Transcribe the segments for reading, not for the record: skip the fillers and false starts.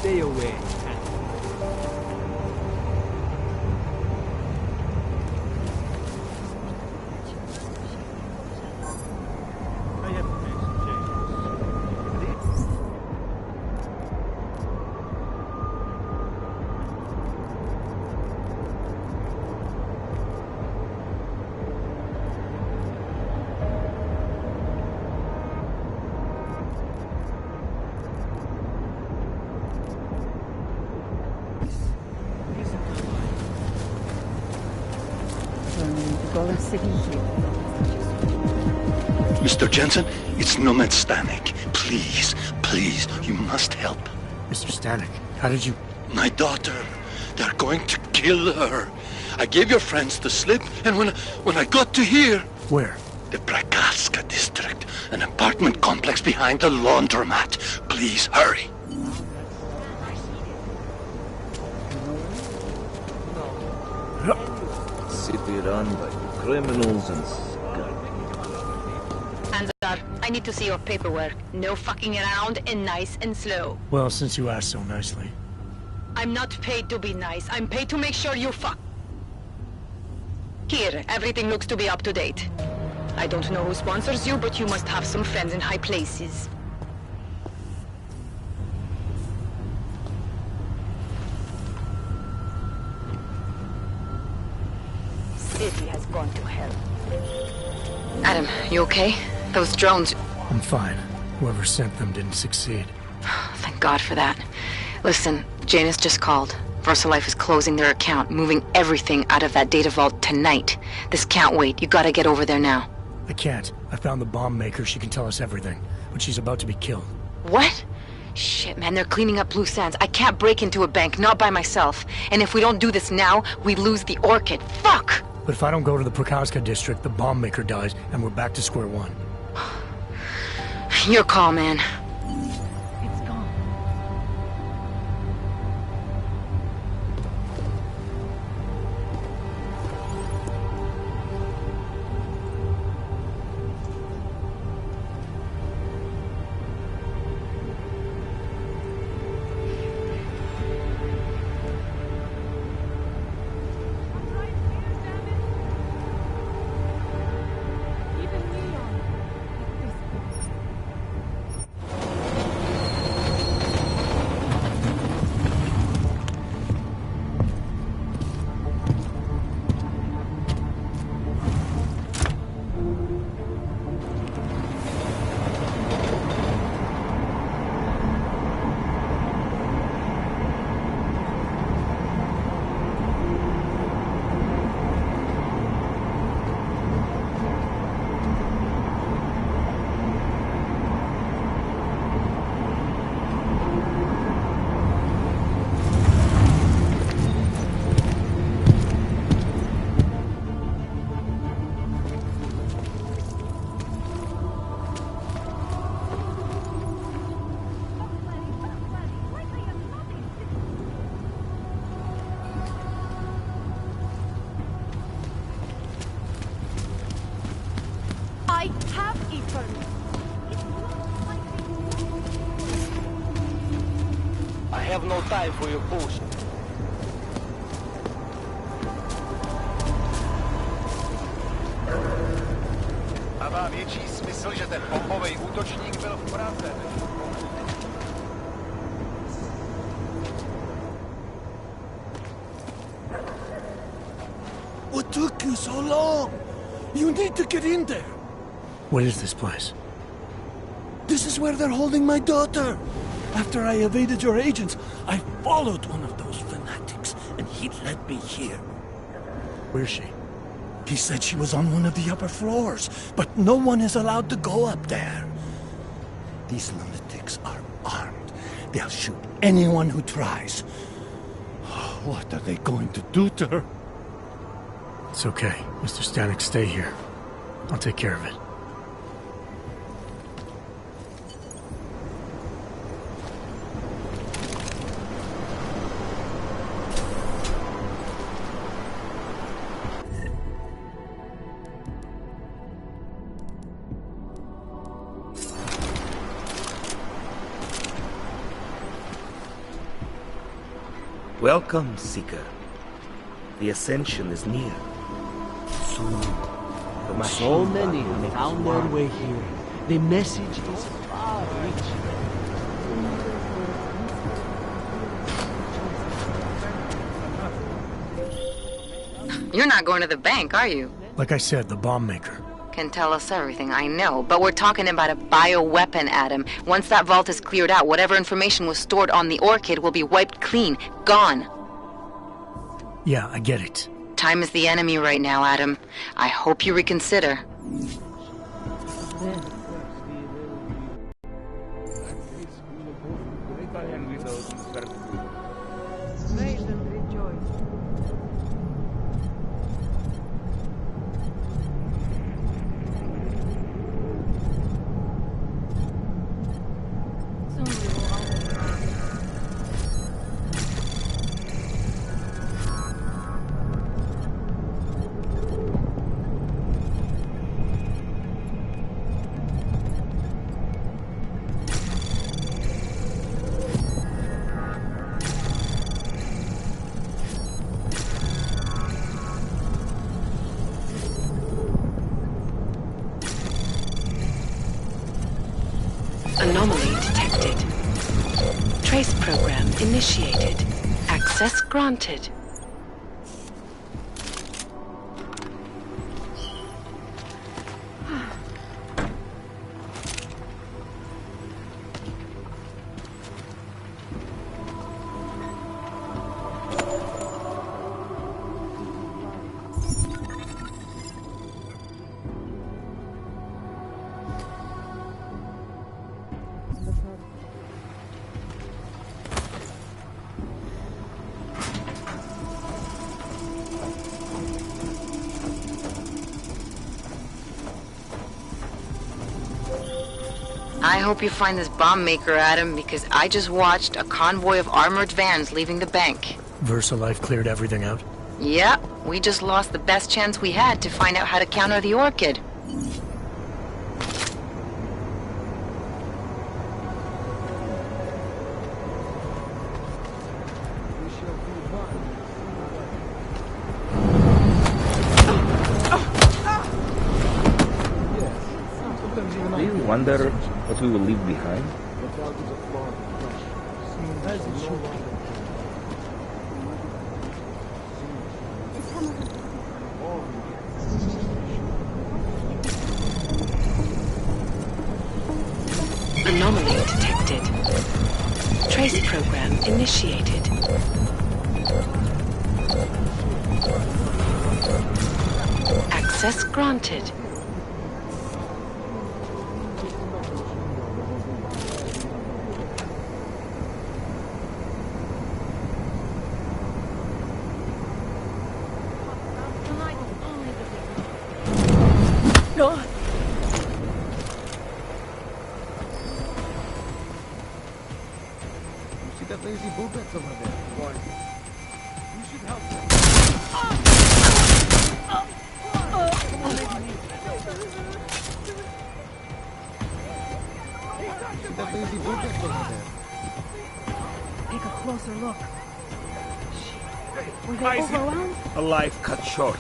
Stay away. Mr. Jensen, it's Nomad Stanek. Please, please, you must help. Mr. Stanek, how did you... My daughter, they're going to kill her. I gave your friends the slip, and when I got to here... Where? The Prakaska district, an apartment complex behind the laundromat. Please, hurry. City run by criminals and scum. Hands up. I need to see your paperwork. No fucking around and nice and slow. Well, since you asked so nicely. I'm not paid to be nice. I'm paid to make sure you fuck. Here, everything looks to be up to date. I don't know who sponsors you, but you must have some friends in high places. City has gone to hell. Adam, you okay? Those drones... I'm fine. Whoever sent them didn't succeed. Thank God for that. Listen, Janus just called. VersaLife is closing their account, moving everything out of that data vault tonight. This can't wait. You gotta get over there now. I can't. I found the bomb maker. She can tell us everything. But she's about to be killed. What? Shit, man, they're cleaning up loose ends. I can't break into a bank, not by myself. And if we don't do this now, we lose the Orchid. Fuck! But if I don't go to the Prakaska district, the bomb maker dies, and we're back to square one. Your call, man. It's gone. I have a permit. I have no time for your bullshit. Dává větší smysl, že ten bombový útočník byl v Praze. What took you so long? You need to get in there. What is this place? This is where they're holding my daughter. After I evaded your agents, I followed one of those fanatics, and he led me here. Where's she? He said she was on one of the upper floors, but no one is allowed to go up there. These lunatics are armed. They'll shoot anyone who tries. What are they going to do to her? It's okay. Mr. Stanek, stay here. I'll take care of it. Welcome, Seeker. The ascension is near. Soon, the machine So many will make have us found their one. way here. The message is far reaching. You're not going to the bank, are you? Like I said, the bomb maker. Can tell us everything, I know. But we're talking about a bioweapon, Adam. Once that vault is cleared out, whatever information was stored on the Orchid will be wiped clean. Gone. Yeah, I get it. Time is the enemy right now, Adam. I hope you reconsider. May them rejoice. Soon we will all Anomaly detected. Trace program initiated. Access granted. I hope you find this bomb maker, Adam, because I just watched a convoy of armored vans leaving the bank. VersaLife cleared everything out. Yeah, we just lost the best chance we had to find out how to counter the Orchid. Do you wonder what we will leave behind? Anomaly detected. Trace program initiated. Access granted. tonight is only the beginning. God! See that lazy boobettes over there? One. You should help them. See that lazy boobettes over there? Take a closer look. Were they overwhelmed? A life cut short.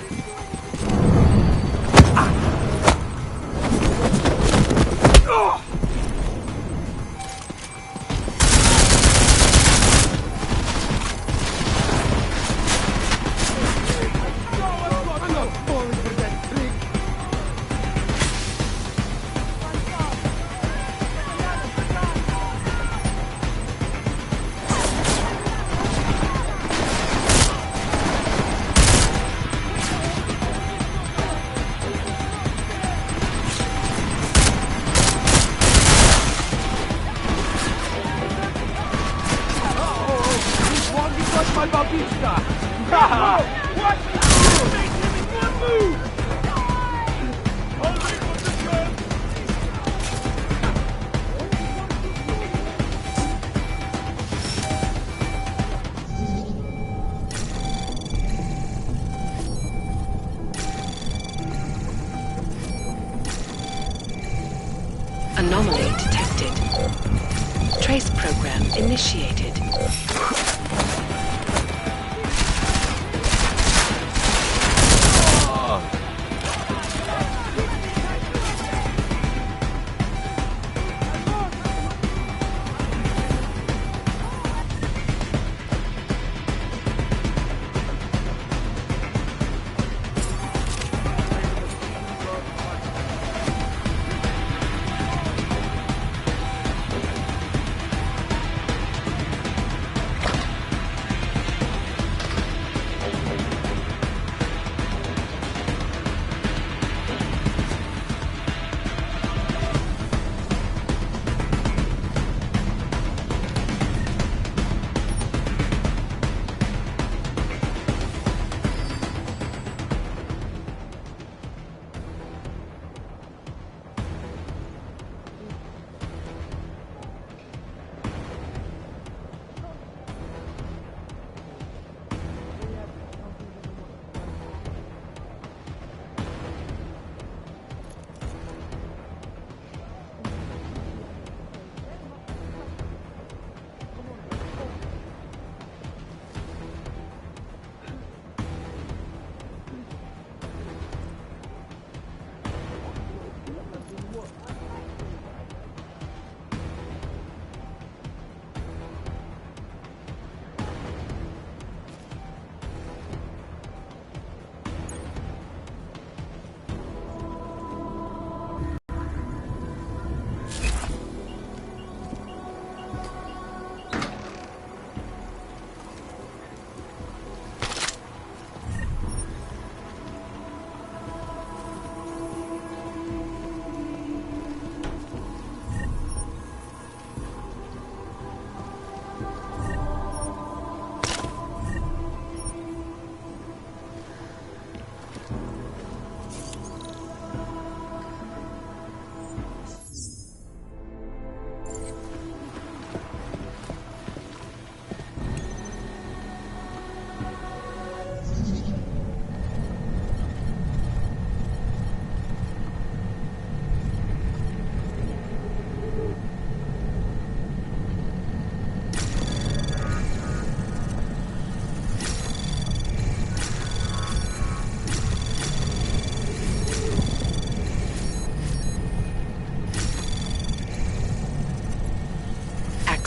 Anomaly detected. Trace program initiated.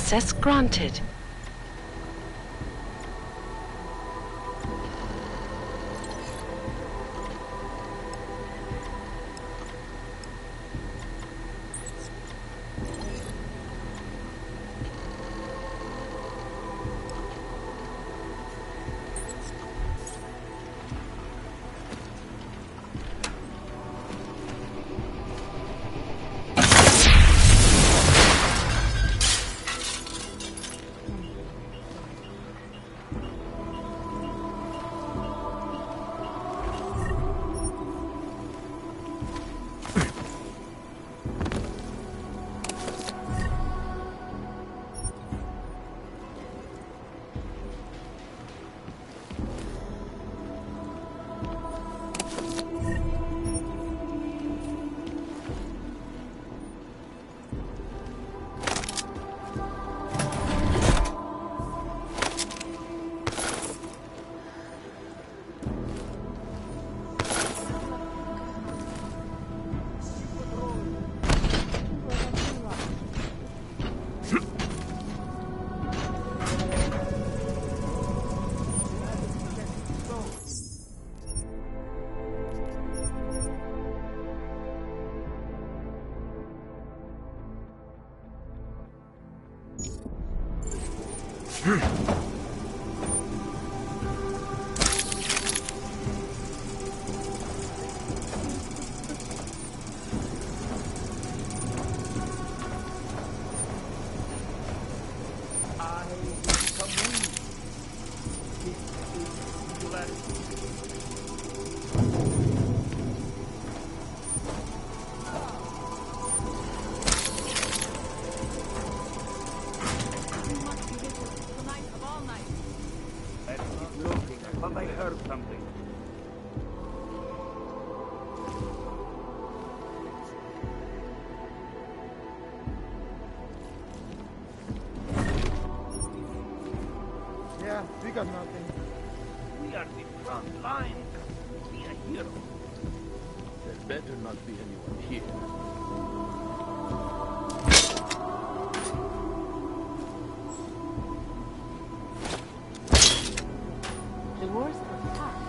Access granted. But I heard something. Yeah, we got nothing. We are the front line. Be a hero. There better not be anyone here. Doors are tough.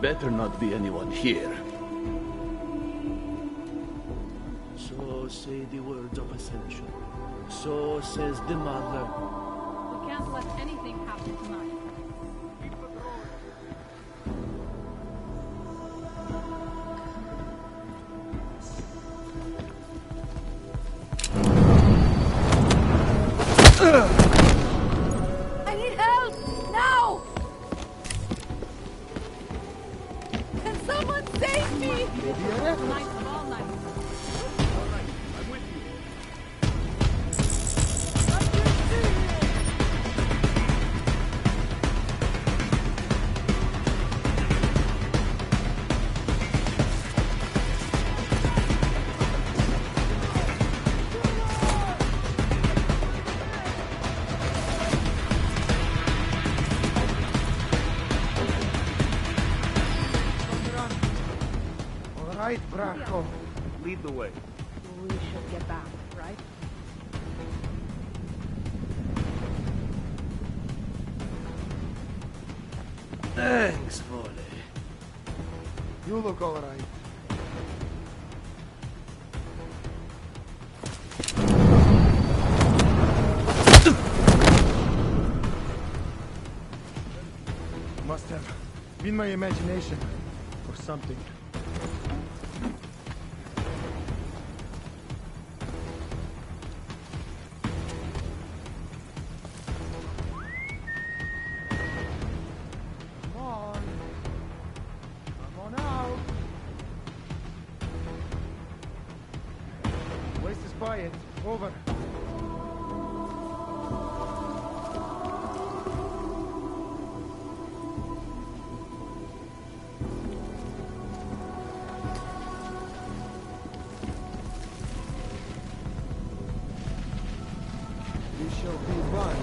Better not be anyone here. So say the words of Ascension. So says the Mother. We can't let anything happen tonight. I need help! Now! Can someone save me? Night of all nights. Right, Braco. Lead the way. We should get back, right? Thanks, Volley. You look all right. Must have been my imagination or something. Quiet. Over. We shall be one.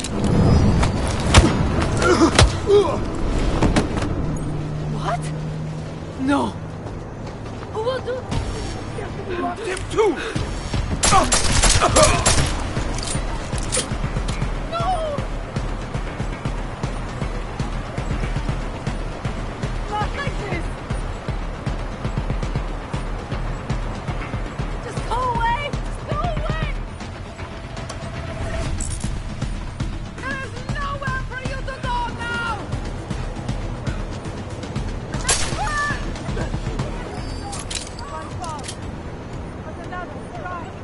What? No. Him too! Not like this! Just go away! Just go away! There is nowhere for you to go now! Run! One fall, but another strike.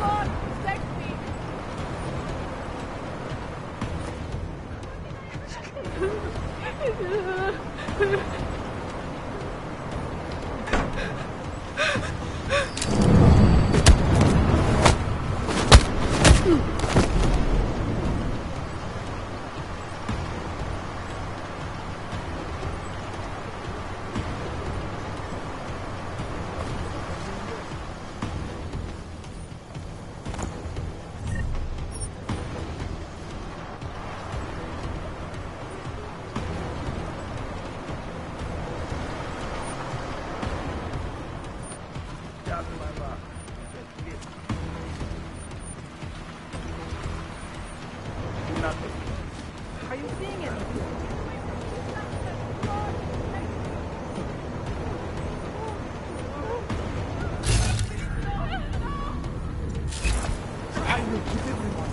Lord, protect me! Are you seeing anything? I will give everyone.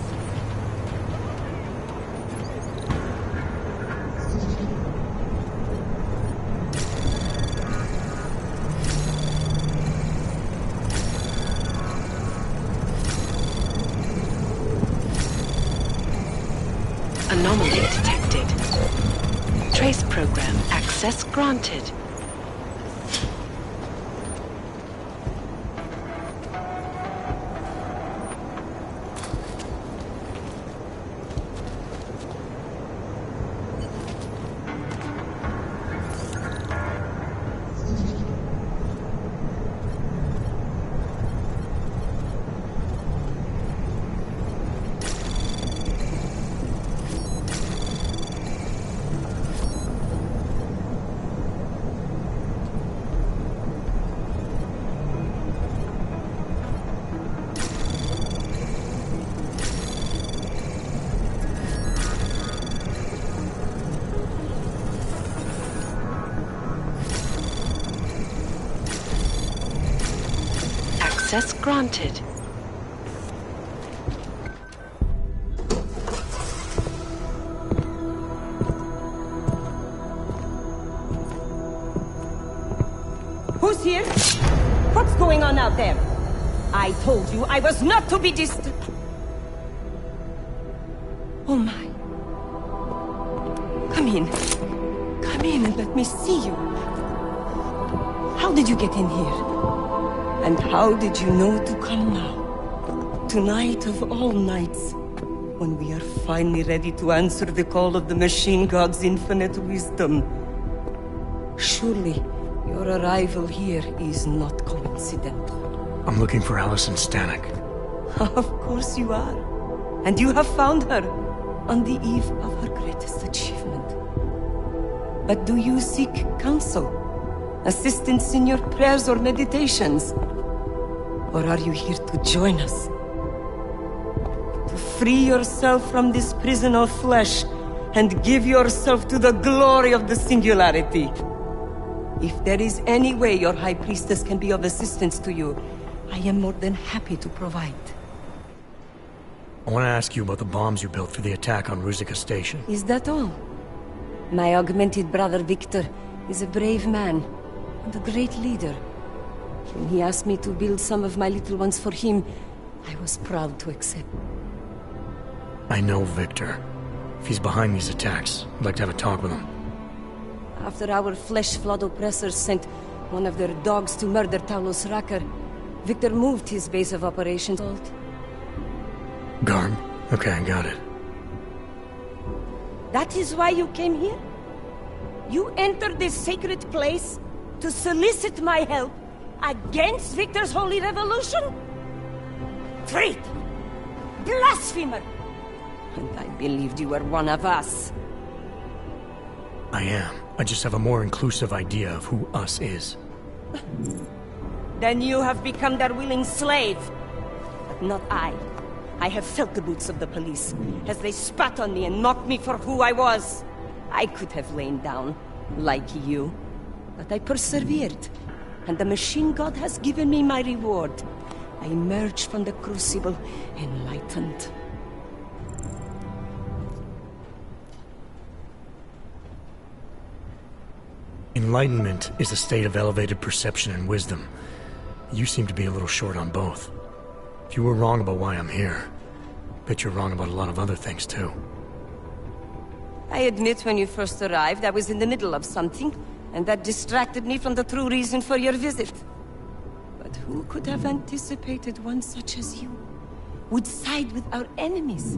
Anomaly detected. Trace program access granted. Access granted. Who's here? What's going on out there? I told you I was not to be disturbed. Oh my. Come in. Come in and let me see you. How did you get in here? And how did you know to come now? Tonight of all nights, when we are finally ready to answer the call of the machine god's infinite wisdom. Surely, your arrival here is not coincidental. I'm looking for Allison Stanek. Of course you are. And you have found her on the eve of her greatest achievement. But do you seek counsel? Assistance in your prayers or meditations? Or are you here to join us? To free yourself from this prison of flesh and give yourself to the glory of the singularity. If there is any way your High Priestess can be of assistance to you, I am more than happy to provide. I want to ask you about the bombs you built for the attack on Ruzicka Station. Is that all? My augmented brother Victor is a brave man and a great leader. When he asked me to build some of my little ones for him, I was proud to accept. I know Victor. If he's behind these attacks, I'd like to have a talk with him. After our flesh-flood oppressors sent one of their dogs to murder Talos Racker, Victor moved his base of operations. Garm? Okay, I got it. That is why you came here? You entered this sacred place to solicit my help against Victor's holy revolution? Traitor! Blasphemer! And I believed you were one of us. I am. I just have a more inclusive idea of who us is. Then you have become their willing slave. But not I. I have felt the boots of the police as they spat on me and mocked me for who I was. I could have lain down, like you. But I persevered. And the machine god has given me my reward. I emerged from the crucible enlightened. Enlightenment is a state of elevated perception and wisdom. You seem to be a little short on both. If you were wrong about why I'm here, bet you're wrong about a lot of other things too. I admit when you first arrived, I was in the middle of something, and that distracted me from the true reason for your visit. But who could have anticipated one such as you would side with our enemies?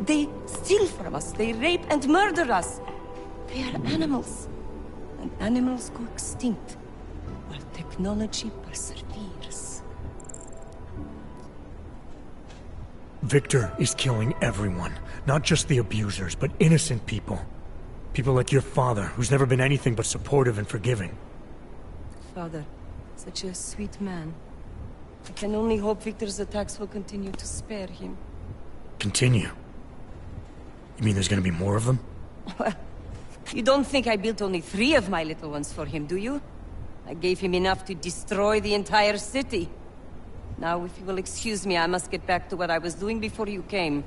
They steal from us, they rape and murder us. They are animals, and animals go extinct, while technology perseveres. Victor is killing everyone, not just the abusers, but innocent people. People like your father, who's never been anything but supportive and forgiving. Father, such a sweet man. I can only hope Victor's attacks will continue to spare him. Continue? You mean there's gonna be more of them? Well, you don't think I built only 3 of my little ones for him, do you? I gave him enough to destroy the entire city. Now, if you will excuse me, I must get back to what I was doing before you came.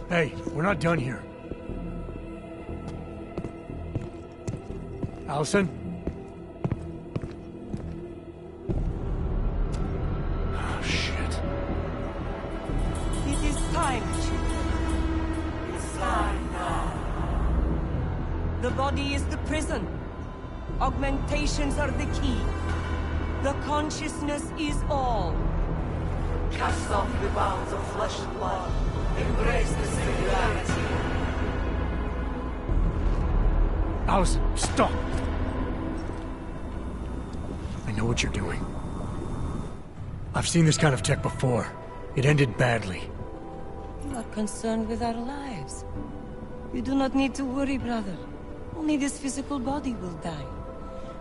Hey, we're not done here. Allison? Oh, shit. It is time, children. It's time now. The body is the prison. Augmentations are the key. The consciousness is all. Cast off the bounds of flesh and blood. Embrace the singularity. Allison, stop! I know what you're doing. I've seen this kind of tech before. It ended badly. You are concerned with our lives. You do not need to worry, brother. Only this physical body will die.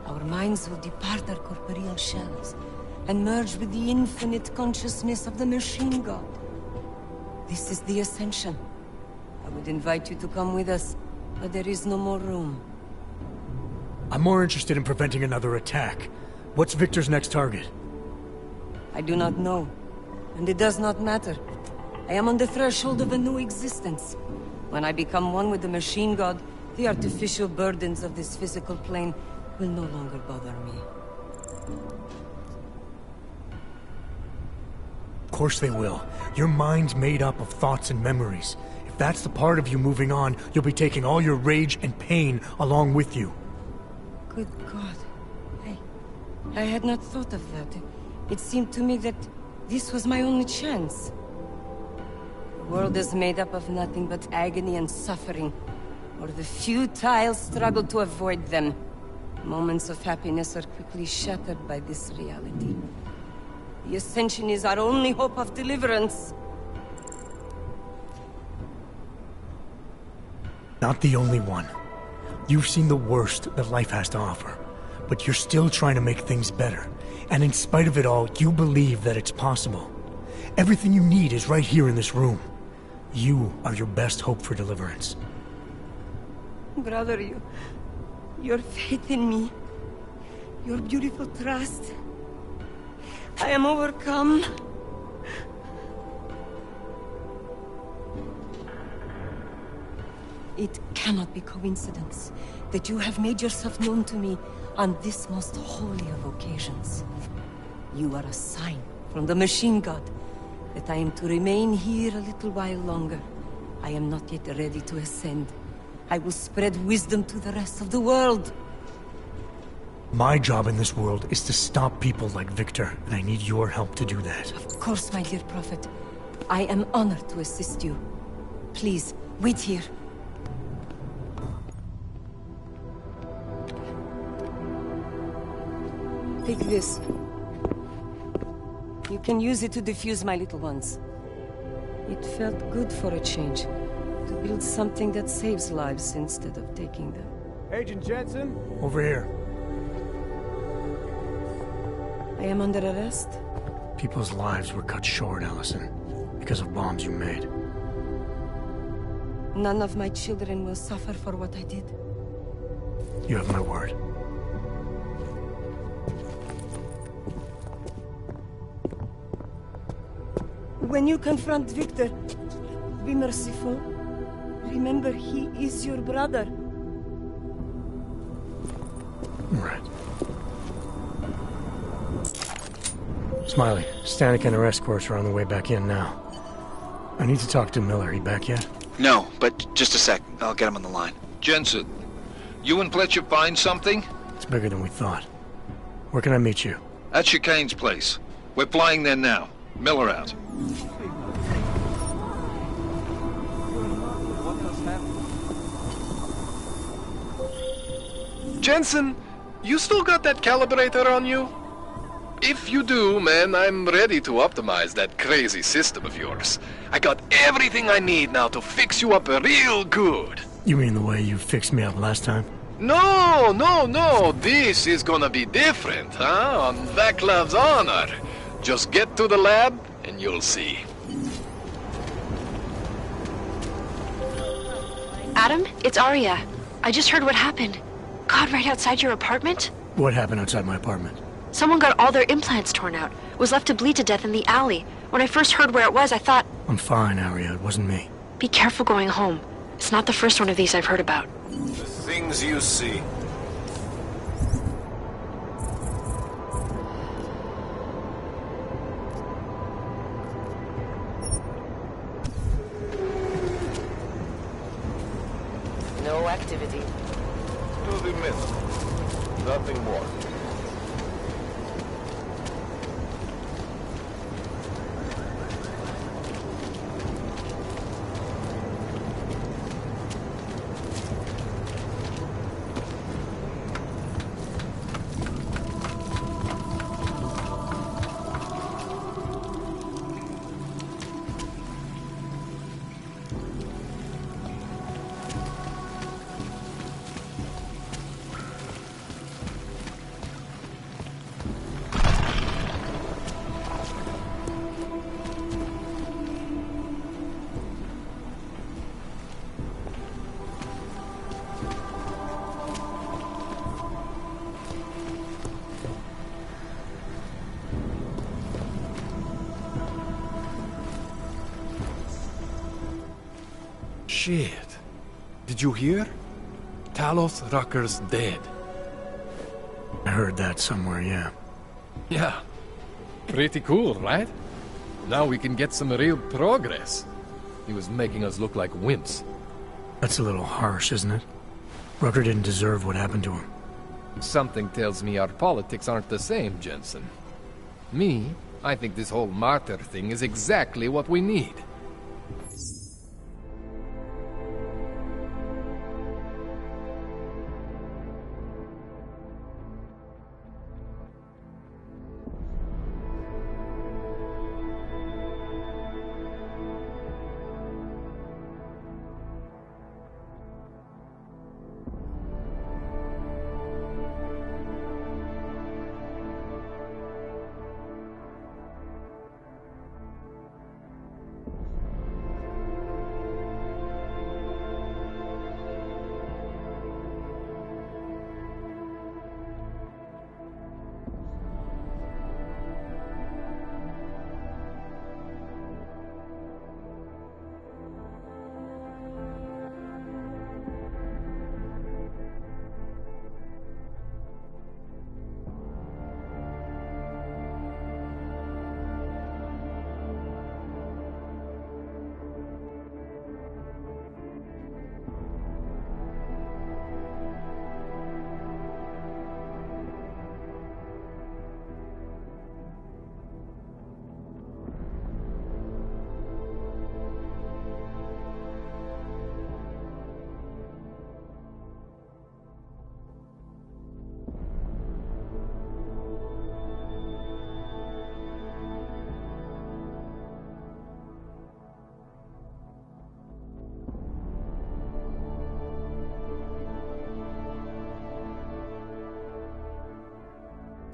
Our minds will depart our corporeal shells and merge with the infinite consciousness of the machine god. This is the Ascension. I would invite you to come with us, but there is no more room. I'm more interested in preventing another attack. What's Victor's next target? I do not know, and it does not matter. I am on the threshold of a new existence. When I become one with the machine god, the artificial burdens of this physical plane will no longer bother me. Of course they will. Your mind's made up of thoughts and memories. If that's the part of you moving on, you'll be taking all your rage and pain along with you. Good God. I had not thought of that. It seemed to me that this was my only chance. The world is made up of nothing but agony and suffering, or the futile struggle to avoid them. Moments of happiness are quickly shattered by this reality. The Ascension is our only hope of deliverance. Not the only one. You've seen the worst that life has to offer, but you're still trying to make things better. And in spite of it all, you believe that it's possible. Everything you need is right here in this room. You are your best hope for deliverance. Brother, your faith in me, your beautiful trust. I am overcome. It cannot be coincidence that you have made yourself known to me on this most holy of occasions. You are a sign from the machine god that I am to remain here a little while longer. I am not yet ready to ascend. I will spread wisdom to the rest of the world. My job in this world is to stop people like Victor, and I need your help to do that. Of course, my dear prophet. I am honored to assist you. Please, wait here. Take this. You can use it to defuse my little ones. It felt good for a change. To build something that saves lives instead of taking them. Agent Jensen? Over here. I am under arrest? People's lives were cut short, Allison, because of bombs you made. None of my children will suffer for what I did. You have my word. When you confront Victor, be merciful. Remember, he is your brother. Right. Smiley, Stanek and her escorts are on the way back in now. I need to talk to Miller. He back yet? No, but just a sec. I'll get him on the line. Jensen, you and Fletcher find something? It's bigger than we thought. Where can I meet you? At Chicane's place. We're flying there now. Miller out. Jensen, you still got that calibrator on you? If you do, man, I'm ready to optimize that crazy system of yours. I got everything I need now to fix you up real good. You mean the way you fixed me up last time? No, no, no. This is gonna be different, huh? On Vaclav's honor. Just get to the lab, and you'll see. Adam, it's Arya. I just heard what happened. God, right outside your apartment? What happened outside my apartment? Someone got all their implants torn out. Was left to bleed to death in the alley. When I first heard where it was, I thought... I'm fine, Arya. It wasn't me. Be careful going home. It's not the first one of these I've heard about. The things you see. No activity. To the minimum. Nothing more. Shit. Did you hear? Talos Rucker's dead. I heard that somewhere, yeah. Yeah. Pretty cool, right? Now we can get some real progress. He was making us look like wimps. That's a little harsh, isn't it? Rucker didn't deserve what happened to him. Something tells me our politics aren't the same, Jensen. Me, I think this whole martyr thing is exactly what we need.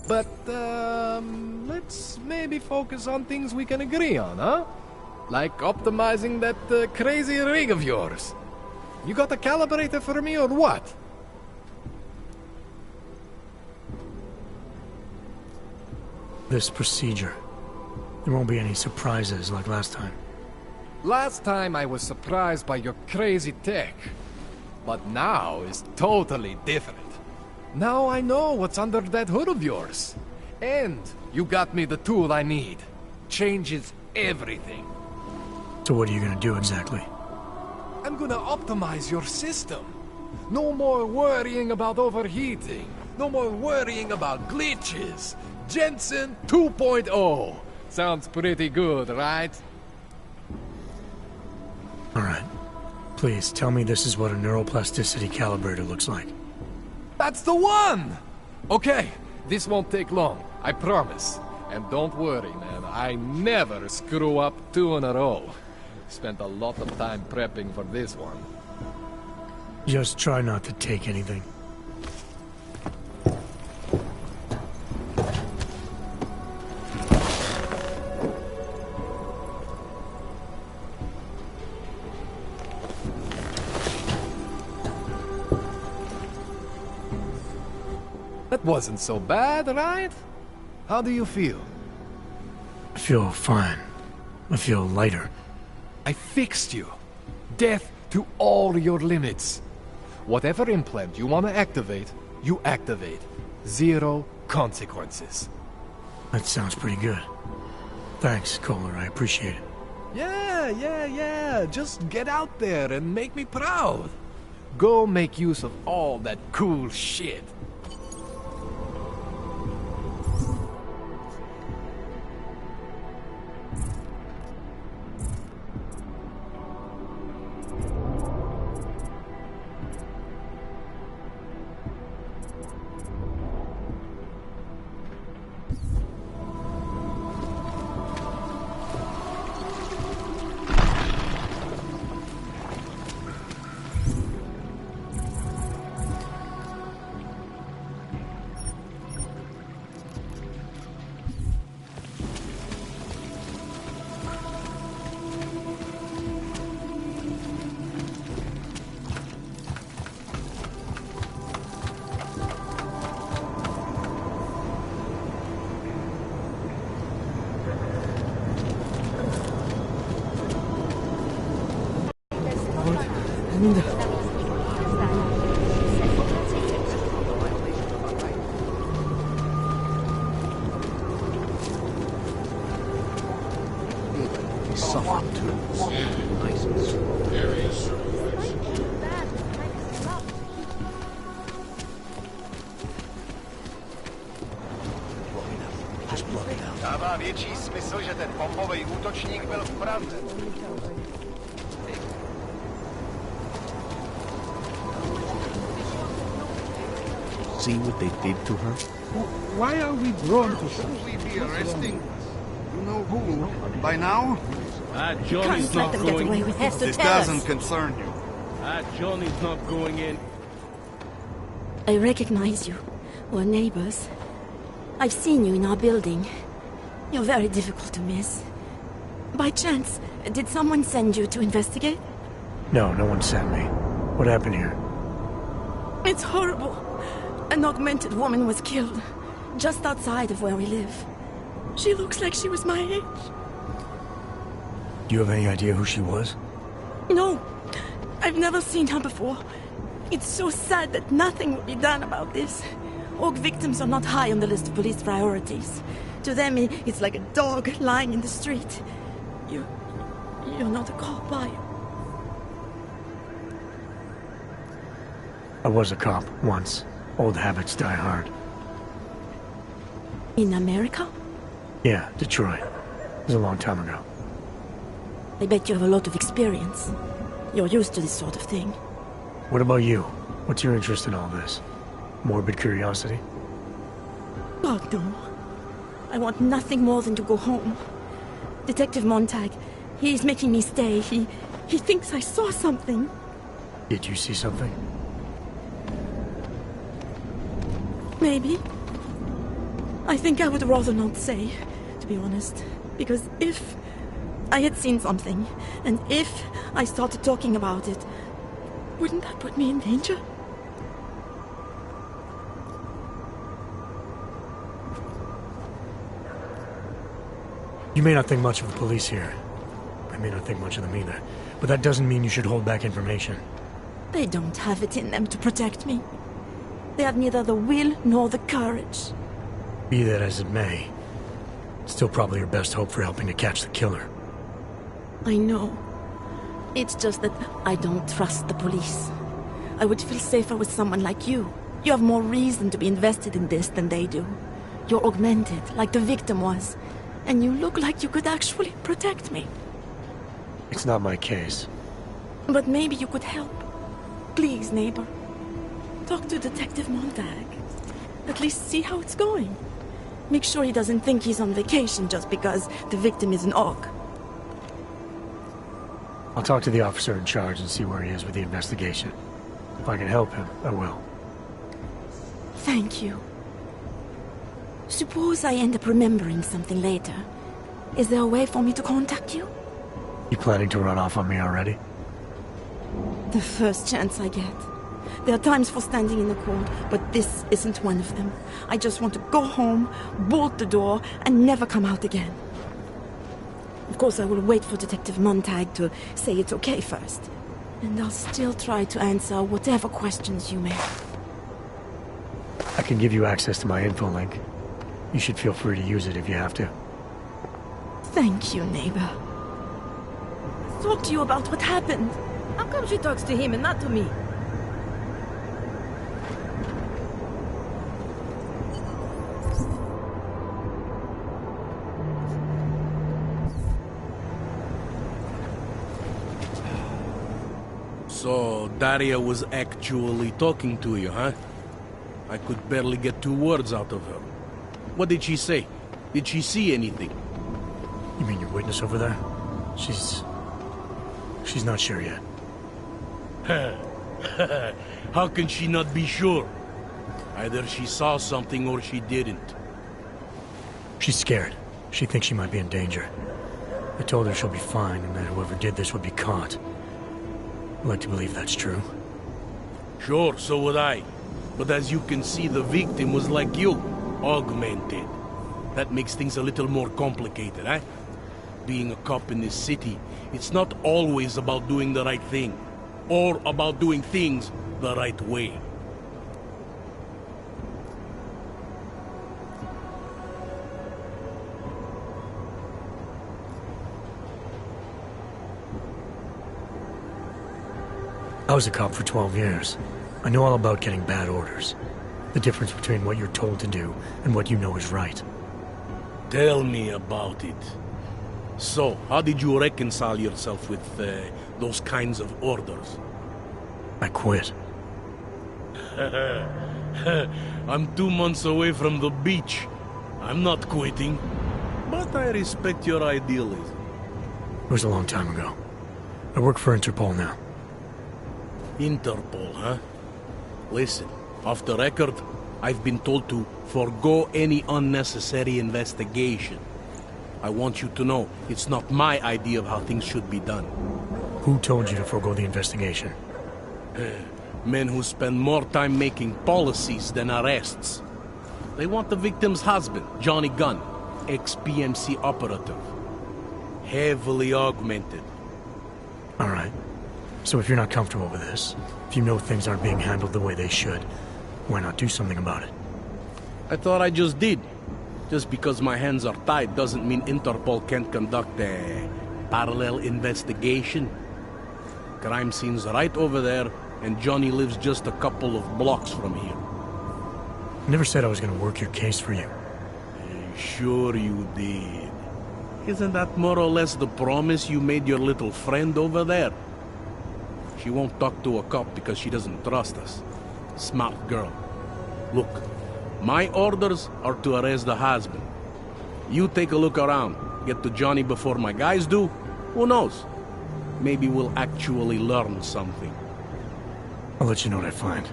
But, let's maybe focus on things we can agree on, huh? Like optimizing that crazy rig of yours. You got a calibrator for me or what? This procedure. There won't be any surprises like last time. Last time I was surprised by your crazy tech. But now is totally different. Now I know what's under that hood of yours. And you got me the tool I need. Changes everything. So what are you gonna do exactly? I'm gonna optimize your system. No more worrying about overheating. No more worrying about glitches. Jensen 2.0. Sounds pretty good, right? Alright. Please, tell me this is what a neuroplasticity calibrator looks like. That's the one! Okay, this won't take long, I promise. And don't worry, man, I never screw up 2 in a row. Spent a lot of time prepping for this one. Just try not to take anything. That wasn't so bad, right? How do you feel? I feel fine. I feel lighter. I fixed you. Death to all your limits. Whatever implant you want to activate, you activate. 0 consequences. That sounds pretty good. Thanks, Kohler. I appreciate it. Yeah. Just get out there and make me proud. Go make use of all that cool shit. Dává větší smysl, že ten bombový útočník byl v Praze. See what they did to her? Why are we drawn to Should we be arresting? You know who? By now? Johnny's not going in. This doesn't concern you. Johnny's not going in. I recognize you. We're neighbors. I've seen you in our building. You're very difficult to miss. By chance, did someone send you to investigate? No, no one sent me. What happened here? It's horrible. An augmented woman was killed, just outside of where we live. She looks like she was my age. Do you have any idea who she was? No, I've never seen her before. It's so sad that nothing will be done about this. Orc victims are not high on the list of police priorities. To them, it's like a dog lying in the street. You're not a cop, are you? I was a cop once. Old habits die hard. In America? Yeah, Detroit. It was a long time ago. I bet you have a lot of experience. You're used to this sort of thing. What about you? What's your interest in all this? Morbid curiosity? God, no. I want nothing more than to go home. Detective Montag, he's making me stay. He thinks I saw something. Did you see something? Maybe. I think I would rather not say, to be honest. Because if I had seen something, and if I started talking about it, wouldn't that put me in danger? You may not think much of the police here. I may not think much of them either. But that doesn't mean you should hold back information. They don't have it in them to protect me. They have neither the will nor the courage. Be that as it may, still probably your best hope for helping to catch the killer. I know. It's just that I don't trust the police. I would feel safer with someone like you. You have more reason to be invested in this than they do. You're augmented, like the victim was. And you look like you could actually protect me. It's not my case. But maybe you could help. Please, neighbor. Talk to Detective Montag. At least see how it's going. Make sure he doesn't think he's on vacation just because the victim is an orc. I'll talk to the officer in charge and see where he is with the investigation. If I can help him, I will. Thank you. Suppose I end up remembering something later. Is there a way for me to contact you? You planning to run off on me already? The first chance I get. There are times for standing in the cold, but this isn't one of them. I just want to go home, bolt the door, and never come out again. Of course, I will wait for Detective Montag to say it's okay first. And I'll still try to answer whatever questions you may have. I can give you access to my info link. You should feel free to use it if you have to. Thank you, neighbor. Let's talk to you about what happened. How come she talks to him and not to me? So, Daria was actually talking to you, huh? I could barely get 2 words out of her. What did she say? Did she see anything? You mean your witness over there? She's not sure yet. How can she not be sure? Either she saw something or she didn't. She's scared. She thinks she might be in danger. I told her she'll be fine and that whoever did this would be caught. I'd like to believe that's true. Sure, so would I. But as you can see, the victim was like you, augmented. That makes things a little more complicated, eh? Being a cop in this city, it's not always about doing the right thing, or about doing things the right way. I was a cop for 12 years. I know all about getting bad orders. The difference between what you're told to do and what you know is right. Tell me about it. So, how did you reconcile yourself with those kinds of orders? I quit. I'm 2 months away from the beach. I'm not quitting. But I respect your idealism. It was a long time ago. I work for Interpol now. Interpol, huh? Listen, off the record, I've been told to forgo any unnecessary investigation. I want you to know, it's not my idea of how things should be done. Who told you to forgo the investigation? Men who spend more time making policies than arrests. They want the victim's husband, Johnny Gunn, ex-PMC operative. Heavily augmented. All right. So if you're not comfortable with this, if you know things aren't being handled the way they should, why not do something about it? I thought I just did. Just because my hands are tied doesn't mean Interpol can't conduct a parallel investigation. Crime scene's right over there, and Johnny lives just a couple of blocks from here. I never said I was gonna work your case for you. Sure you did. Isn't that more or less the promise you made your little friend over there? She won't talk to a cop because she doesn't trust us. Smart girl. Look, my orders are to arrest the husband. You take a look around. Get to Johnny before my guys do. Who knows? Maybe we'll actually learn something. I'll let you know what I find.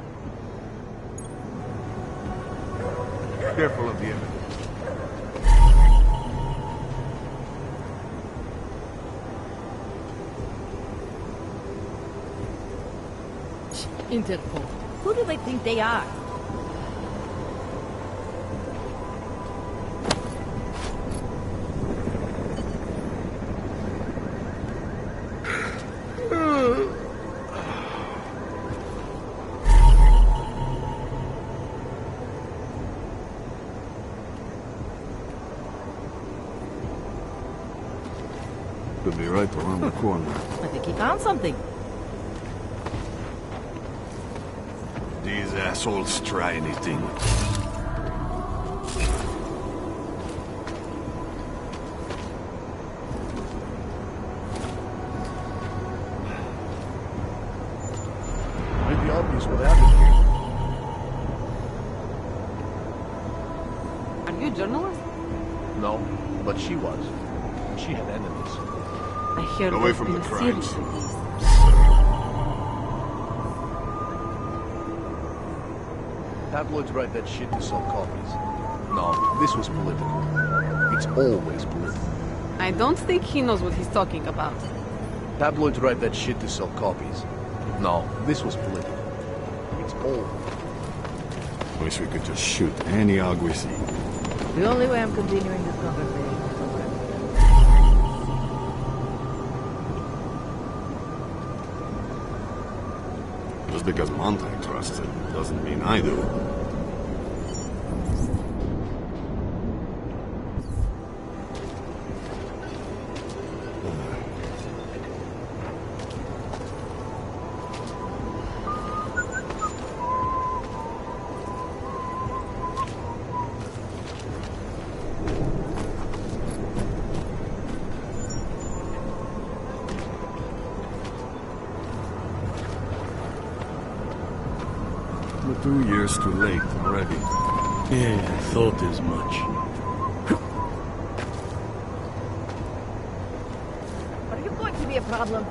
Careful of the evidence. Interpol. Who do they think they are? Could be right around the corner. I think he found something. These assholes try anything. Pretty obvious what happened here. Are you a journalist? No, but she was. She had enemies. I heard Away there's from been the a crimes. series of these. Tabloids write that shit to sell copies. No, this was political. It's always political. I don't think he knows what he's talking about. Tabloids write that shit to sell copies. No, this was political. It's always. Wish we could just shoot any hog we see. The only way I'm continuing this conversation is Just because Montag trusts it doesn't mean I do. We're 2 years too late already. Yeah, I thought as much. Are you going to be a problem?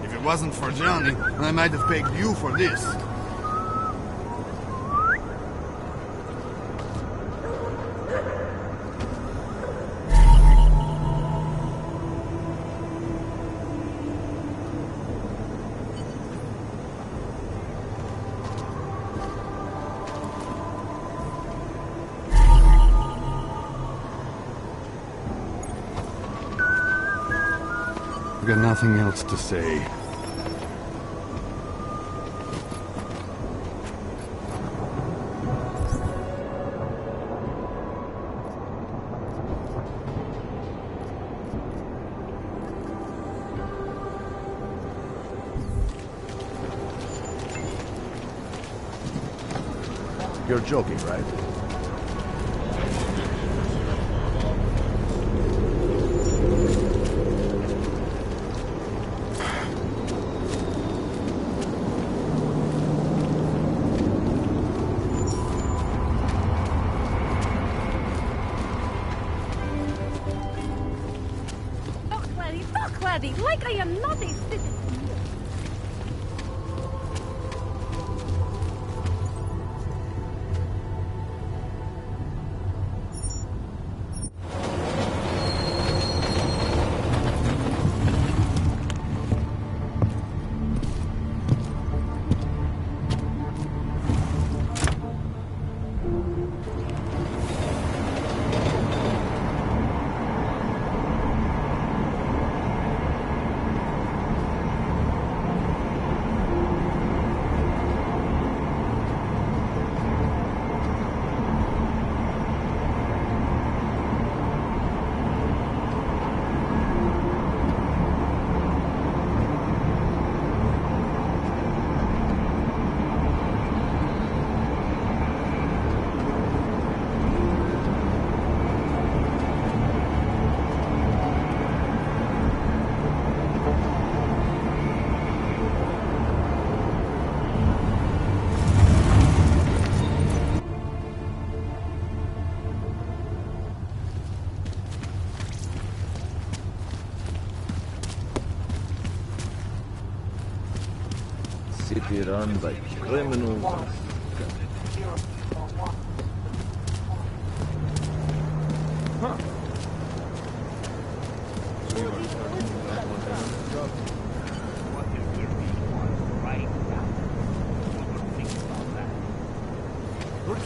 If it wasn't for Johnny, I might have pegged you for this. I've got nothing else to say. You're joking, right? Talk, laddie, like I am not a citizen. City run by criminals. Huh.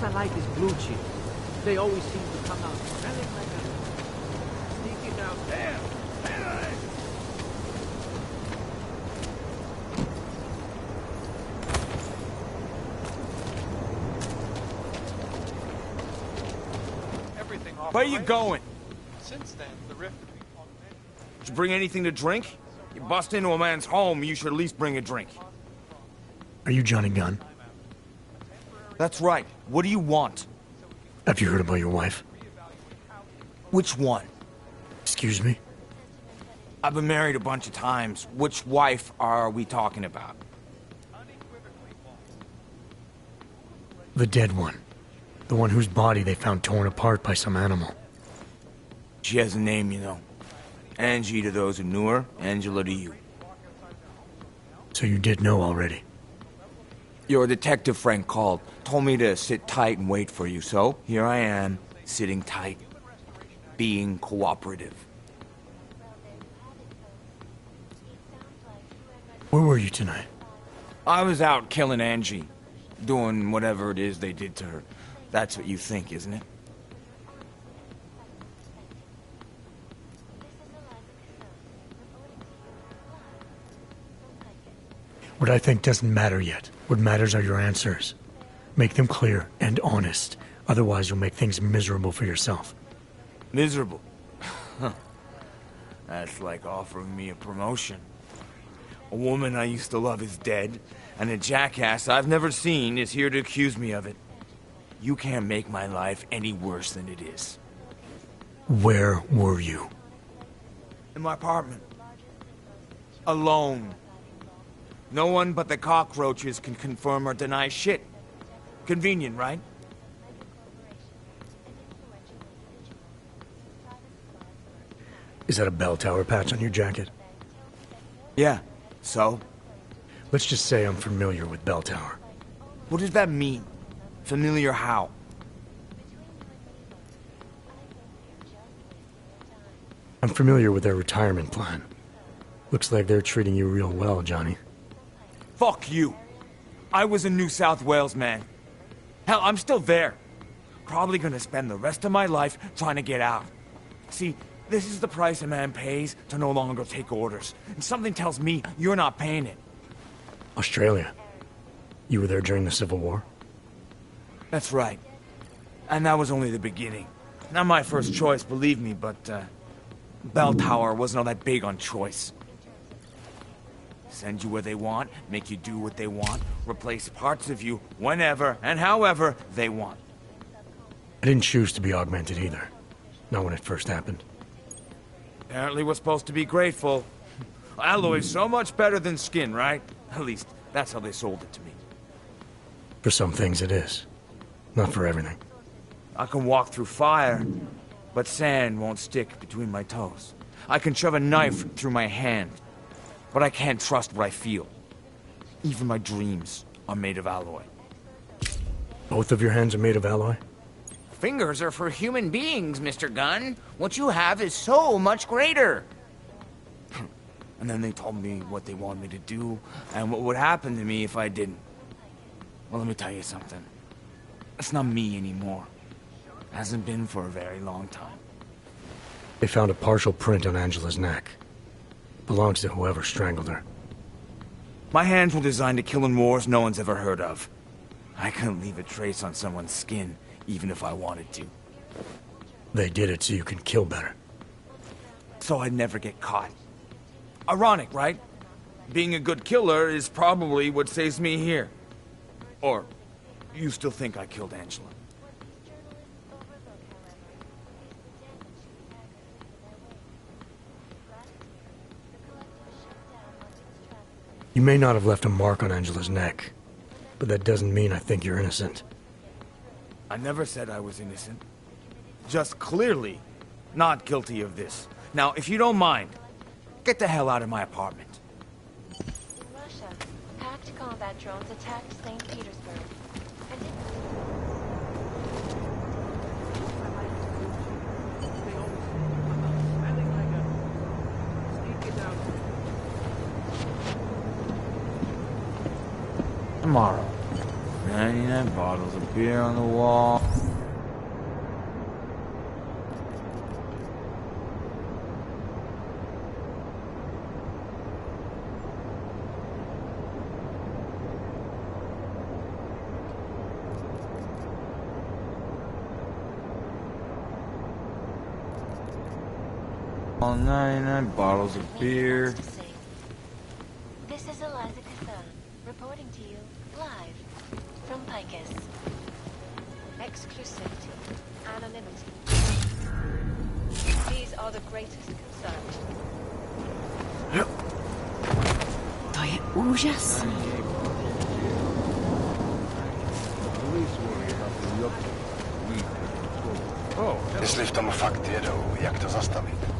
I like is blue chips. They always seem to come out smelling like a... Sneaking out there. Where you going? Since then, the rift... Did you bring anything to drink? You bust into a man's home, you should at least bring a drink. Are you Johnny Gunn? That's right. What do you want? Have you heard about your wife? Which one? Excuse me? I've been married a bunch of times. Which wife are we talking about? The dead one. The one whose body they found torn apart by some animal. She has a name, you know. Angie to those who knew her, Angela to you. So you did know already? Your detective friend called, told me to sit tight and wait for you, so here I am, sitting tight, being cooperative. Where were you tonight? I was out killing Angie, doing whatever it is they did to her. That's what you think, isn't it? What I think doesn't matter yet. What matters are your answers. Make them clear and honest. Otherwise, you'll make things miserable for yourself. Miserable? That's like offering me a promotion. A woman I used to love is dead, and a jackass I've never seen is here to accuse me of it. You can't make my life any worse than it is. Where were you? In my apartment. Alone. No one but the cockroaches can confirm or deny shit. Convenient, right? Is that a bell tower patch on your jacket? Yeah, so? Let's just say I'm familiar with bell tower. What does that mean? Familiar how? I'm familiar with their retirement plan. Looks like they're treating you real well, Johnny. Fuck you. I was in New South Wales, man. Hell, I'm still there. Probably gonna spend the rest of my life trying to get out. See, this is the price a man pays to no longer take orders. And something tells me you're not paying it. Australia. You were there during the Civil War? That's right. And that was only the beginning. Not my first choice, believe me, but, Bell Tower wasn't all that big on choice. Send you where they want, make you do what they want, replace parts of you whenever and however they want. I didn't choose to be augmented either. Not when it first happened. Apparently we're supposed to be grateful. Alloy's so much better than skin, right? At least, that's how they sold it to me. For some things it is. Not for everything. I can walk through fire, but sand won't stick between my toes. I can shove a knife through my hand, but I can't trust what I feel. Even my dreams are made of alloy. Both of your hands are made of alloy? Fingers are for human beings, Mr. Gunn. What you have is so much greater. And then they told me what they wanted me to do, and what would happen to me if I didn't. Well, let me tell you something. It's not me anymore. Hasn't been for a very long time. They found a partial print on Angela's neck. Belongs to whoever strangled her. My hands were designed to kill in wars no one's ever heard of. I couldn't leave a trace on someone's skin, even if I wanted to. They did it so you can kill better. So I'd never get caught. Ironic, right? Being a good killer is probably what saves me here. Or, you still think I killed Angela? You may not have left a mark on Angela's neck, but that doesn't mean I think you're innocent. I never said I was innocent. Just clearly not guilty of this. Now, if you don't mind, get the hell out of my apartment. Russia, packed combat drones attacked St. Petersburg. Tomorrow. 99 bottles of beer on the wall. All 99 bottles of beer. This is Eliza Cathan, reporting to you live from Picus. Exclusivity, anonymity. These are the greatest concerns. To je úžasný. Jestli v tom fakt jedou, jak to zastavit?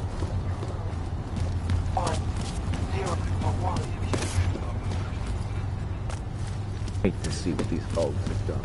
Hate to see what these folks have done.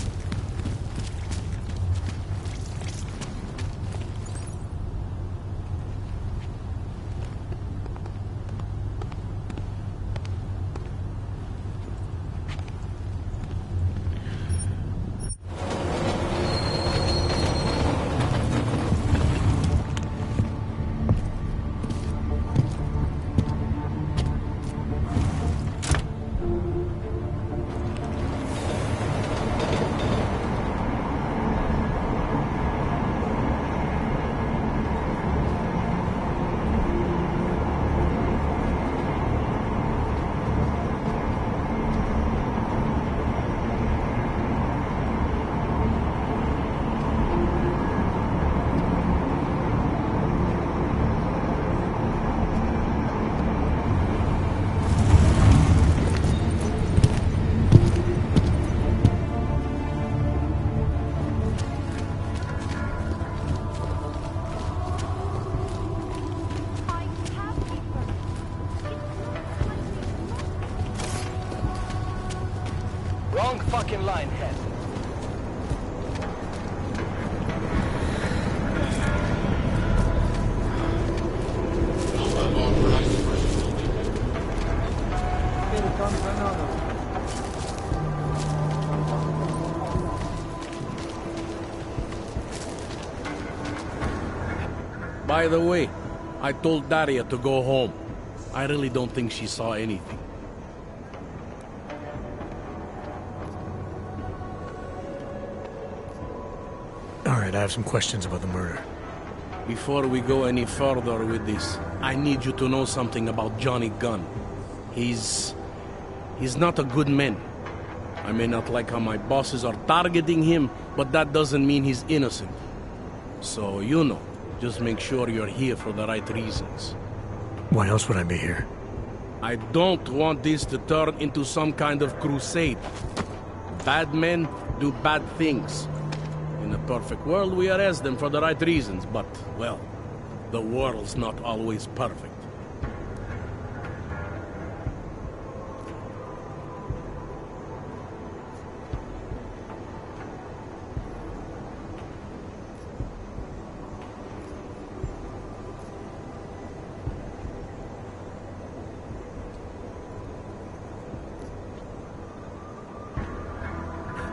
Wrong fucking line, head. By the way, I told Daria to go home. I really don't think she saw anything. Alright, I have some questions about the murder. Before we go any further with this, I need you to know something about Johnny Gunn. He's not a good man. I may not like how my bosses are targeting him, but that doesn't mean he's innocent. So, you know, just make sure you're here for the right reasons. Why else would I be here? I don't want this to turn into some kind of crusade. Bad men do bad things. In a perfect world, we arrest them for the right reasons, but, well, the world's not always perfect.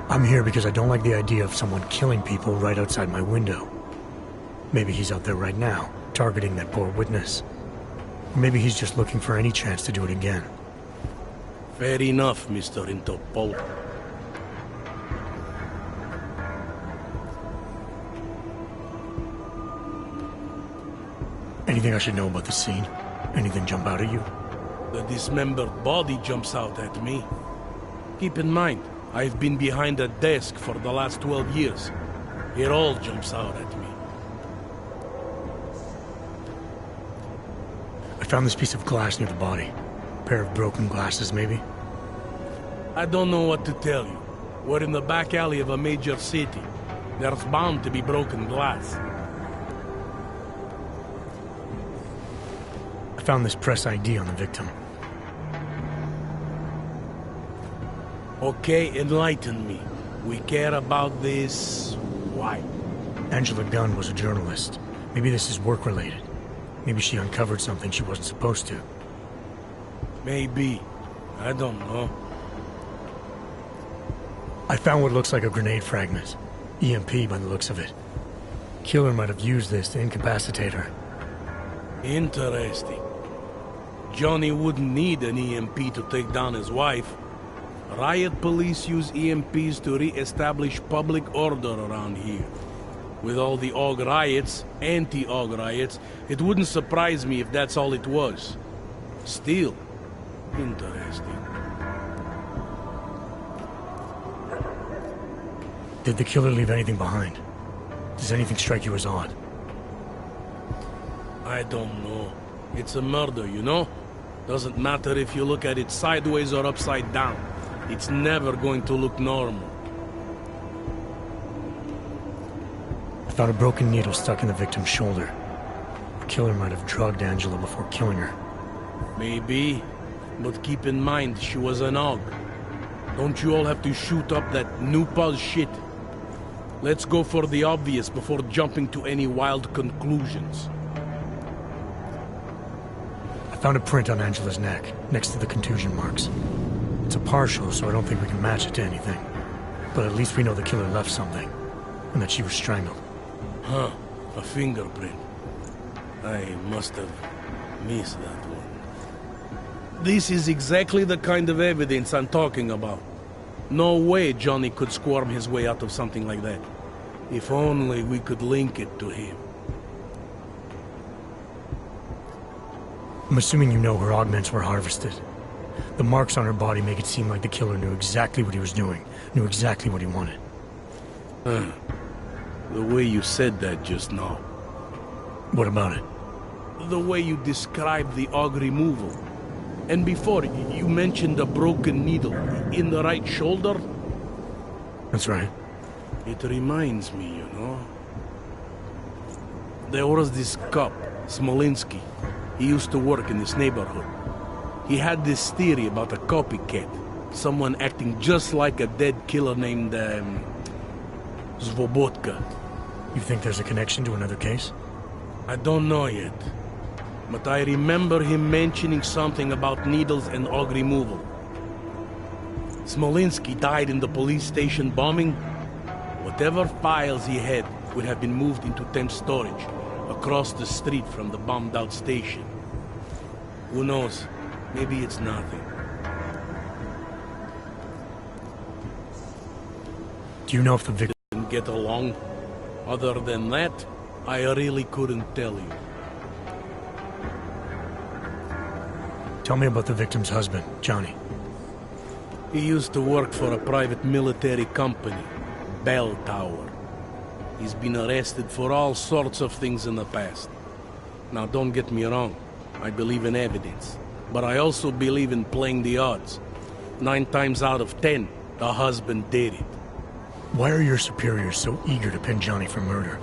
I'm here because I don't like the idea of someone killing people right outside my window. Maybe he's out there right now, targeting that poor witness. Or maybe he's just looking for any chance to do it again. Fair enough, Mr. Interpol. Anything I should know about the scene? Anything jump out at you? The dismembered body jumps out at me. Keep in mind, I've been behind a desk for the last 12 years. It all jumps out at me. I found this piece of glass near the body. A pair of broken glasses, maybe? I don't know what to tell you. We're in the back alley of a major city. There's bound to be broken glass. I found this press ID on the victim. Okay, enlighten me. We care about this... why? Angela Gunn was a journalist. Maybe this is work-related. Maybe she uncovered something she wasn't supposed to. Maybe. I don't know. I I found what looks like a grenade fragment. EMP by the looks of it. Killer might have used this to incapacitate her. Interesting. Johnny wouldn't need an EMP to take down his wife. Riot police use EMPs to re-establish public order around here. With all the AUG riots, anti-AUG riots, it wouldn't surprise me if that's all it was. Still, interesting. Did the killer leave anything behind? Does anything strike you as odd? I don't know. It's a murder, you know? Doesn't matter if you look at it sideways or upside down. It's never going to look normal. I found a broken needle stuck in the victim's shoulder. The killer might have drugged Angela before killing her. Maybe, but keep in mind she was an AUG. Don't you all have to shoot up that new pause shit? Let's go for the obvious before jumping to any wild conclusions. I found a print on Angela's neck, next to the contusion marks. It's a partial, so I don't think we can match it to anything. But at least we know the killer left something, and that she was strangled. Huh, a fingerprint. I must have missed that one. This is exactly the kind of evidence I'm talking about. No way Johnny could squirm his way out of something like that. If only we could link it to him. I'm assuming you know her augments were harvested. The marks on her body make it seem like the killer knew exactly what he was doing, knew exactly what he wanted. The way you said that just now. What about it? The way you described the AUG removal. And before, you mentioned a broken needle in the right shoulder? That's right. It reminds me, you know. There was this cop, Smolinski. He used to work in this neighborhood. He had this theory about a copycat. Someone acting just like a dead killer named, Svobotka. You think there's a connection to another case? I don't know yet. But I remember him mentioning something about needles and AUG removal. Smolinski died in the police station bombing. Whatever files he had would have been moved into temp storage, across the street from the bombed-out station. Who knows? Maybe it's nothing. Do you know if the victim didn't get along? Other than that, I really couldn't tell you. Tell me about the victim's husband, Johnny. He used to work for a private military company, Bell Tower. He's been arrested for all sorts of things in the past. Now, don't get me wrong. I believe in evidence. But I also believe in playing the odds. 9 times out of 10, the husband did it. Why are your superiors so eager to pin Johnny for murder?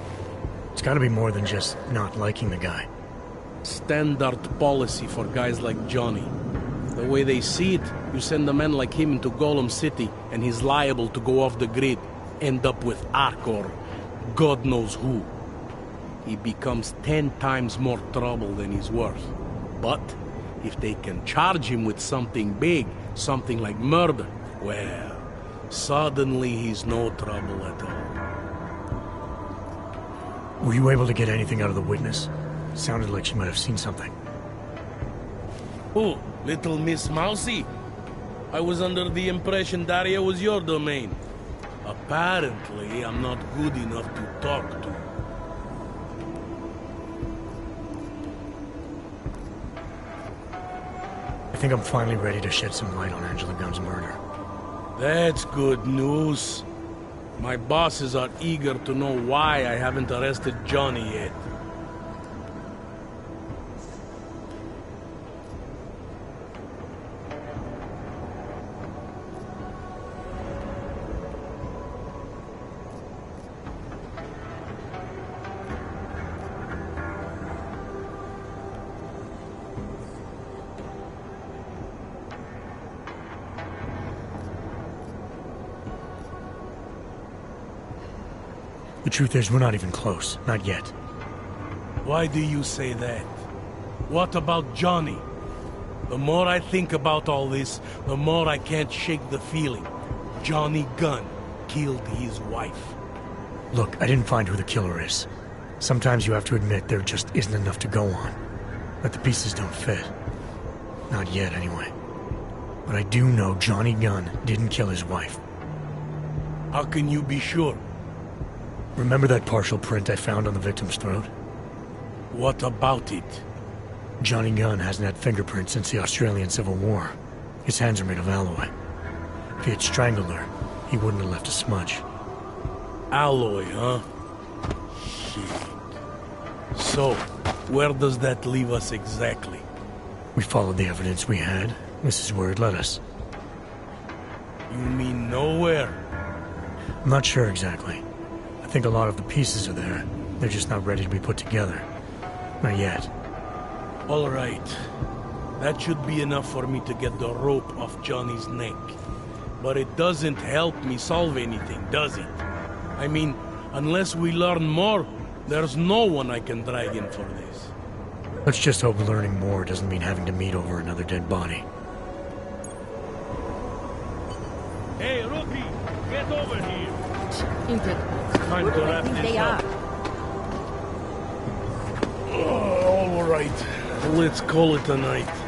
It's gotta be more than just not liking the guy. Standard policy for guys like Johnny. The way they see it, you send a man like him into Golem City, and he's liable to go off the grid, end up with Ark or God knows who. He becomes 10 times more trouble than he's worth. But if they can charge him with something big, something like murder, well, suddenly he's no trouble at all. Were you able to get anything out of the witness? Sounded like she might have seen something. Who? Little Miss Mousy? I was under the impression Daria was your domain. Apparently, I'm not good enough to talk to. I think I'm finally ready to shed some light on Angela Gunn's murder. That's good news. My bosses are eager to know why I haven't arrested Johnny yet. The truth is, we're not even close. Not yet. Why do you say that? What about Johnny? The more I think about all this, the more I can't shake the feeling. Johnny Gunn. killed his wife. Look, I didn't find who the killer is. Sometimes you have to admit there just isn't enough to go on. That the pieces don't fit. Not yet, anyway. But I do know Johnny Gunn didn't kill his wife. How can you be sure? Remember that partial print I found on the victim's throat? What about it? Johnny Gunn hasn't had fingerprints since the Australian Civil War. His hands are made of alloy. If he had strangled her, he wouldn't have left a smudge. Alloy, huh? Shit. So, where does that leave us exactly? We followed the evidence we had. This is where it led us. You mean nowhere? I'm not sure exactly. I think a lot of the pieces are there. They're just not ready to be put together. Not yet. All right. That should be enough for me to get the rope off Johnny's neck. But it doesn't help me solve anything, does it? I mean, unless we learn more, there's no one I can drag in for this. Let's just hope learning more doesn't mean having to meet over another dead body. Hey, rookie! Get over here! Incredible. Time to wrap this up. All right. Let's call it a night.